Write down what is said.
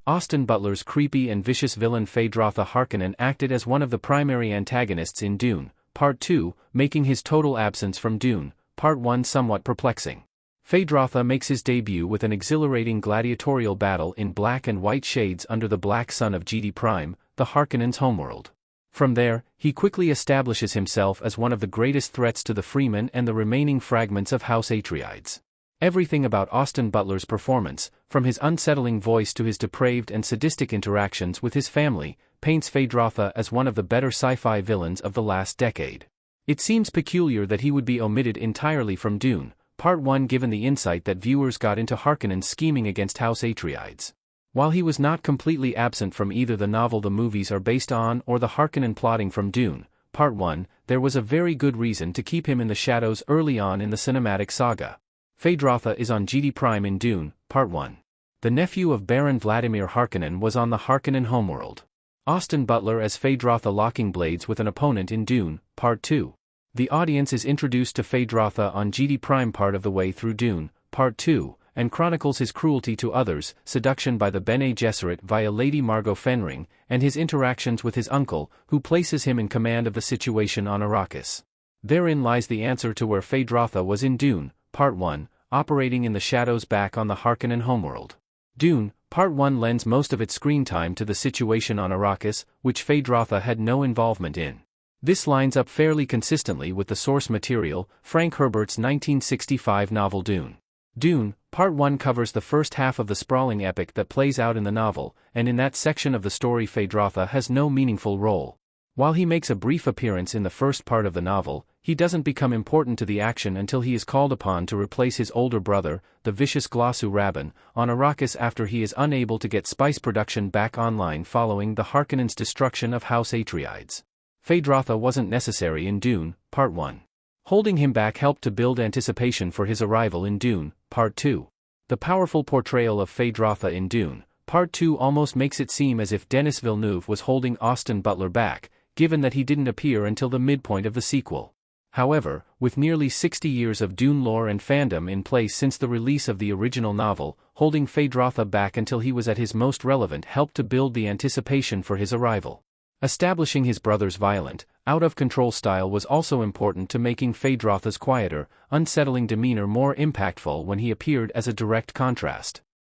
Austin Butler's creepy and vicious villain Feyd Rautha Harkonnen acted as one of the primary antagonists in Dune, Part 2, making his total absence from Dune, Part 1 somewhat perplexing. Feyd Rautha makes his debut with an exhilarating gladiatorial battle in black and white shades under the black sun of GD Prime, the Harkonnens' homeworld. From there, he quickly establishes himself as one of the greatest threats to the Freemen and the remaining fragments of House Atreides. Everything about Austin Butler's performance, from his unsettling voice to his depraved and sadistic interactions with his family, paints Feyd Rautha as one of the better sci-fi villains of the last decade. It seems peculiar that he would be omitted entirely from Dune, Part 1 given the insight that viewers got into Harkonnen's scheming against House Atreides. While he was not completely absent from either the novel the movies are based on or the Harkonnen plotting from Dune, Part 1, there was a very good reason to keep him in the shadows early on in the cinematic saga. Feyd Rautha is on GD Prime in Dune, Part 1. The nephew of Baron Vladimir Harkonnen was on the Harkonnen homeworld. Austin Butler as Feyd Rautha locking blades with an opponent in Dune, Part 2. The audience is introduced to Feyd Rautha on GD Prime part of the way through Dune, Part 2, and chronicles his cruelty to others, seduction by the Bene Gesserit via Lady Margot Fenring, and his interactions with his uncle, who places him in command of the situation on Arrakis. Therein lies the answer to where Feyd Rautha was in Dune, Part 1, operating in the shadows back on the Harkonnen homeworld. Dune, Part 1 lends most of its screen time to the situation on Arrakis, which Feyd Rautha had no involvement in. This lines up fairly consistently with the source material, Frank Herbert's 1965 novel Dune. Dune, Part 1 covers the first half of the sprawling epic that plays out in the novel, and in that section of the story Feyd Rautha has no meaningful role. While he makes a brief appearance in the first part of the novel, he doesn't become important to the action until he is called upon to replace his older brother, the vicious Glossu Rabban, on Arrakis after he is unable to get spice production back online following the Harkonnens' destruction of House Atreides. Feyd Rautha wasn't necessary in Dune, Part 1. Holding him back helped to build anticipation for his arrival in Dune, Part 2. The powerful portrayal of Feyd Rautha in Dune, Part 2 almost makes it seem as if Denis Villeneuve was holding Austin Butler back, given that he didn't appear until the midpoint of the sequel. However, with nearly 60 years of Dune lore and fandom in place since the release of the original novel, holding Feyd Rautha back until he was at his most relevant helped to build the anticipation for his arrival. Establishing his brother's violent, out-of-control style was also important to making Feyd Rautha's quieter, unsettling demeanor more impactful when he appeared as a direct contrast.